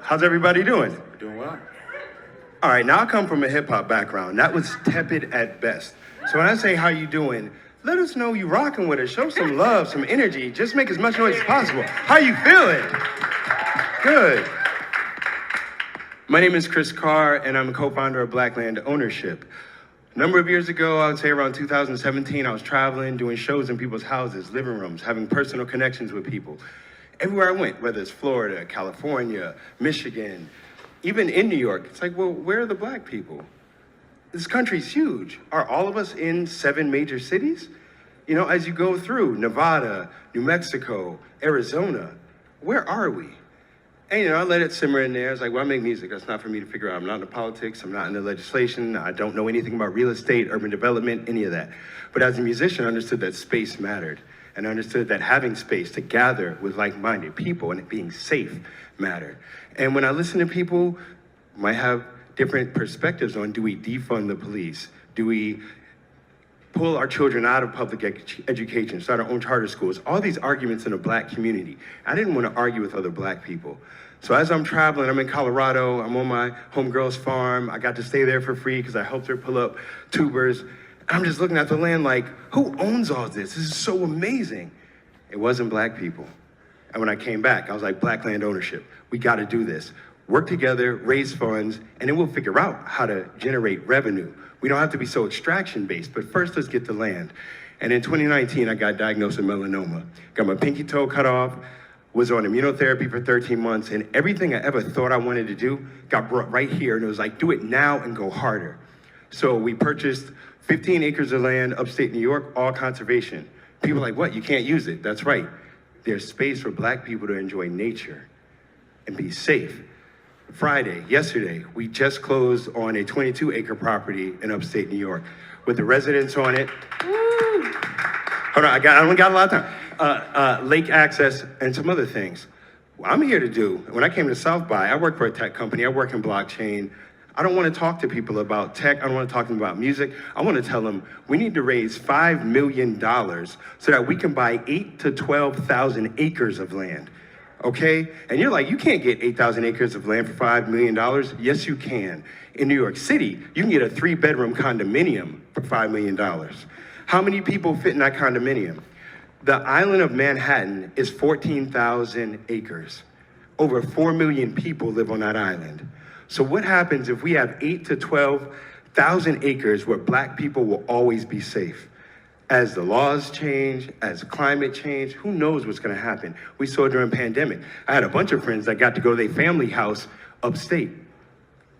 How's everybody doing? Doing well. All right, now I come from a hip hop background. That was tepid at best. So when I say how you doing, let us know you rocking with us. Show some love, some energy. Just make as much noise as possible. How you feeling? Good. My name is Chris Carr, and I'm a co-founder of Black Land Ownership. A number of years ago, I would say around 2017, I was traveling, doing shows in people's houses, living rooms, having personal connections with people. Everywhere I went, whether it's Florida, California, Michigan, even in New York, it's like, well, where are the black people? This country's huge. Are all of us in 7 major cities? You know, as you go through Nevada, New Mexico, Arizona, where are we? And, you know, I let it simmer in there. I was like, well, I make music. That's not for me to figure out. I'm not into politics. I'm not into legislation. I don't know anything about real estate, urban development, any of that. But as a musician, I understood that space mattered. And I understood that having space to gather with like-minded people and it being safe mattered. And when I listen to people, might have different perspectives on, do we defund the police? Do we pull our children out of public education, start our own charter schools? All these arguments in a black community. I didn't want to argue with other black people. So as I'm traveling, I'm in Colorado, I'm on my homegirl's farm. I got to stay there for free because I helped her pull up tubers. I'm just looking at the land like, who owns all this? This is so amazing. It wasn't black people. And when I came back, I was like, Black Land Ownership, we got to do this. Work together, raise funds, and then we'll figure out how to generate revenue. We don't have to be so extraction-based, but first let's get the land. And in 2019, I got diagnosed with melanoma. Got my pinky toe cut off, was on immunotherapy for 13 months, and everything I ever thought I wanted to do got brought right here, and it was like, do it now and go harder. So we purchased 15 acres of land upstate New York, all conservation. People are like, what, you can't use it? That's right. There's space for black people to enjoy nature and be safe. Friday, yesterday, we just closed on a 22-acre property in upstate New York with the residents on it. Woo! Hold on, I only got a lot of time. Lake access and some other things. What I'm here to do, when I came to South by, I work for a tech company, I work in blockchain. I don't want to talk to people about tech, I don't want to talk to them about music. I want to tell them we need to raise $5 million so that we can buy 8,000 to 12,000 acres of land. Okay? And you're like, you can't get 8,000 acres of land for $5 million. Yes, you can. In New York City, you can get a 3-bedroom condominium for $5 million. How many people fit in that condominium? The island of Manhattan is 14,000 acres. Over 4 million people live on that island. So what happens if we have 8,000 to 12,000 acres where black people will always be safe? As the laws change, as climate change, who knows what's gonna happen? We saw it during pandemic. I had a bunch of friends that got to go to their family house upstate.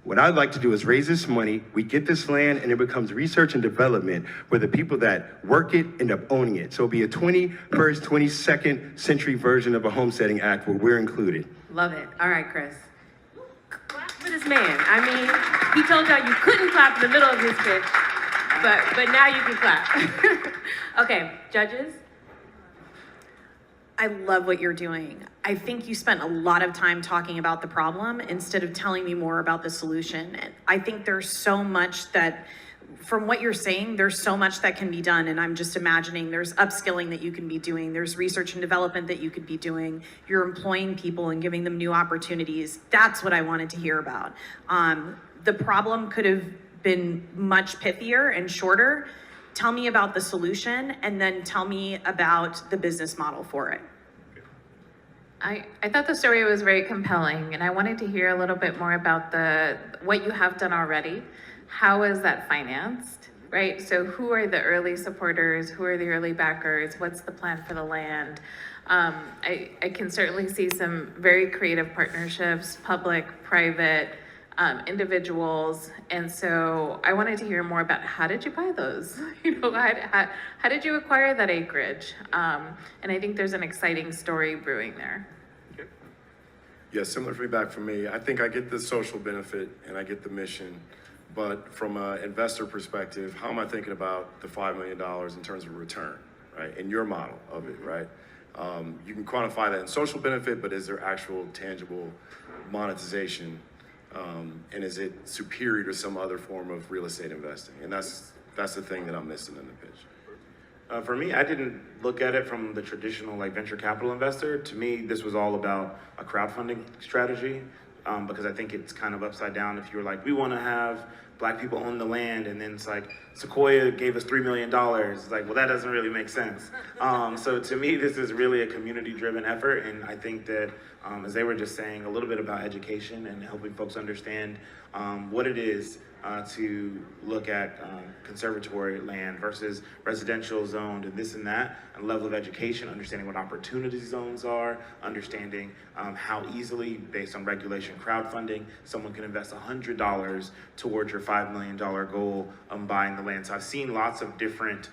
What I'd like to do is raise this money, we get this land, and it becomes research and development where the people that work it end up owning it. So it'll be a 21st, 22nd century version of a homesteading act where we're included. Love it. All right, Chris. Clap for this man. I mean, he told y'all you couldn't clap in the middle of his pitch. But now you can clap. Okay, judges? I love what you're doing. I think you spent a lot of time talking about the problem instead of telling me more about the solution. And I think there's so much that, from what you're saying, there's so much that can be done. And I'm just imagining there's upskilling that you can be doing. There's research and development that you could be doing. You're employing people and giving them new opportunities. That's what I wanted to hear about. The problem could have been much pithier and shorter. Tell me about the solution and then tell me about the business model for it. I thought the story was very compelling, and I wanted to hear a little bit more about what you have done already. How is that financed, right? So who are the early supporters? Who are the early backers? What's the plan for the land? I can certainly see some very creative partnerships, public, private, individuals, and so I wanted to hear more about how did you buy those? You know, how did you acquire that acreage? And I think there's an exciting story brewing there. Yeah, similar feedback from me. I think I get the social benefit and I get the mission, but from an investor perspective, how am I thinking about the $5 million in terms of return, right? In your model of it, right? You can quantify that in social benefit, but is there actual tangible monetization? And is it superior to some other form of real estate investing? And that's the thing that I'm missing in the pitch. For me, I didn't look at it from the traditional venture capital investor. To me, this was all about a crowdfunding strategy. because I think it's kind of upside down if you're like, we want to have Black people own the land, and then it's like, Sequoia gave us $3 million. It's like, well, that doesn't really make sense. So to me, this is really a community-driven effort, and I think that, as they were just saying, a little bit about education and helping folks understand what it is to look at conservatory land versus residential zoned and this and that, and level of education, understanding what opportunity zones are, understanding how easily, based on regulation crowdfunding, someone can invest $100 towards your $5 million goal of buying the land. So I've seen lots of different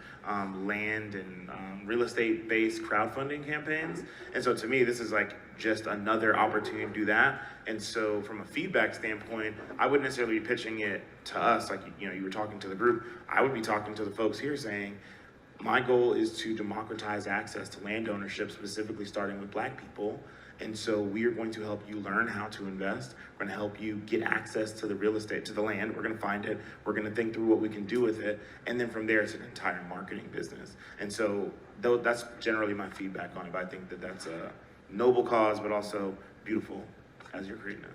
land and real estate based crowdfunding campaigns. And so to me, this is like just another opportunity to do that. And so from a feedback standpoint, I wouldn't necessarily be pitching it to us, like, you know, you were talking to the group. I would be talking to the folks here saying, my goal is to democratize access to land ownership, specifically starting with Black people. And so we are going to help you learn how to invest. We're going to help you get access to the real estate, to the land. We're going to find it. We're going to think through what we can do with it. And then from there, it's an entire marketing business. And so that's generally my feedback on it. But I think that that's a noble cause, but also beautiful as you're creating it.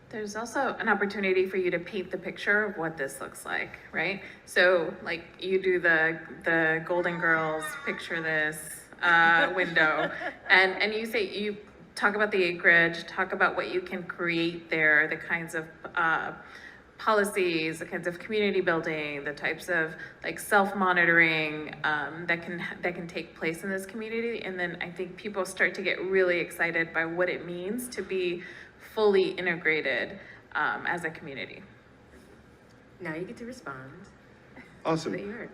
There's also an opportunity for you to paint the picture of what this looks like, right? So like you do the Golden Girls, picture this window, and you say, you talk about the acreage, talk about what you can create there, the kinds of policies, the kinds of community building, the types of like self-monitoring that can take place in this community. And then I think people start to get really excited by what it means to be fully integrated as a community. Now you get to respond. Awesome. That you heard.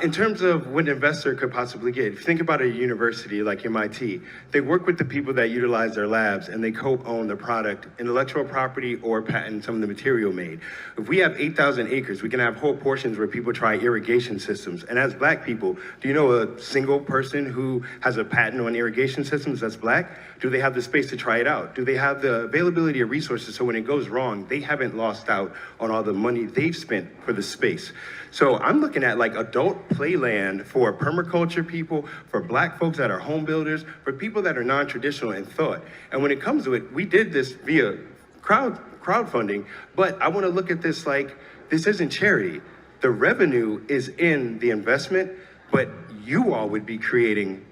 In terms of what an investor could possibly get, if you think about a university like MIT, they work with the people that utilize their labs and they co-own the product, intellectual property, or patent some of the material made. If we have 8,000 acres, we can have whole portions where people try irrigation systems. And as Black people, do you know a single person who has a patent on irrigation systems that's Black? Do they have the space to try it out? Do they have the availability of resources so when it goes wrong, they haven't lost out on all the money they've spent for the space? So I'm looking at like adult playland for permaculture people, for Black folks that are home builders, for people that are non-traditional in thought. And when it comes to it, we did this via crowdfunding, but I want to look at this like, this isn't charity. The revenue is in the investment, but you all would be creating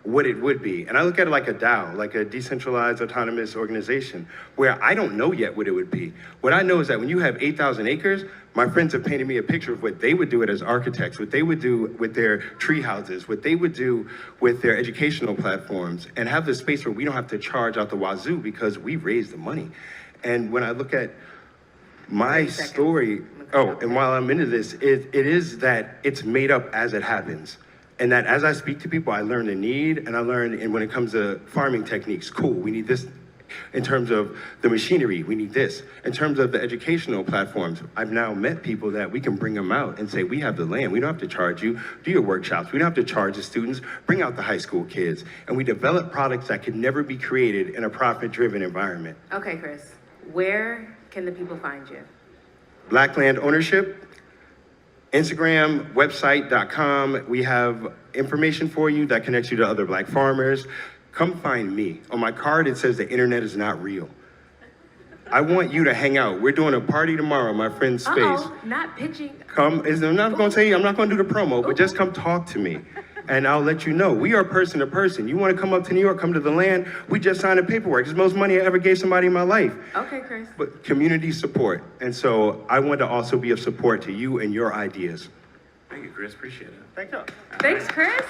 what it would be. And I look at it like a DAO, like a decentralized autonomous organization, where I don't know yet what it would be. What I know is that when you have 8,000 acres, my friends have painted me a picture of what they would do it as architects, what they would do with their tree houses, what they would do with their educational platforms, and have this space where we don't have to charge out the wazoo because we raised the money. And when I look at my story, and while I'm into this, it is that it's made up as it happens. And that as I speak to people, I learn the need, and I learn, and when it comes to farming techniques, cool, we need this. In terms of the machinery, we need this. In terms of the educational platforms, I've now met people that we can bring them out and say, we have the land, we don't have to charge you, do your workshops, we don't have to charge the students, bring out the high school kids. And we develop products that could never be created in a profit-driven environment. Okay, Chris, where can the people find you? Black Land Ownership, Instagram, website.com. We have information for you that connects you to other Black farmers. Come find me. On my card, it says the internet is not real. I want you to hang out. We're doing a party tomorrow, my friend's space. Uh-oh, not pitching. Come, I'm not gonna tell you, I'm not gonna do the promo, but just come talk to me. And I'll let you know. We are person to person. You wanna come up to New York, come to the land, we just signed the paperwork. It's the most money I ever gave somebody in my life. Okay, Chris. But community support. And so I want to also be of support to you and your ideas. Thank you, Chris. Appreciate it. Thank you. Thanks, Chris.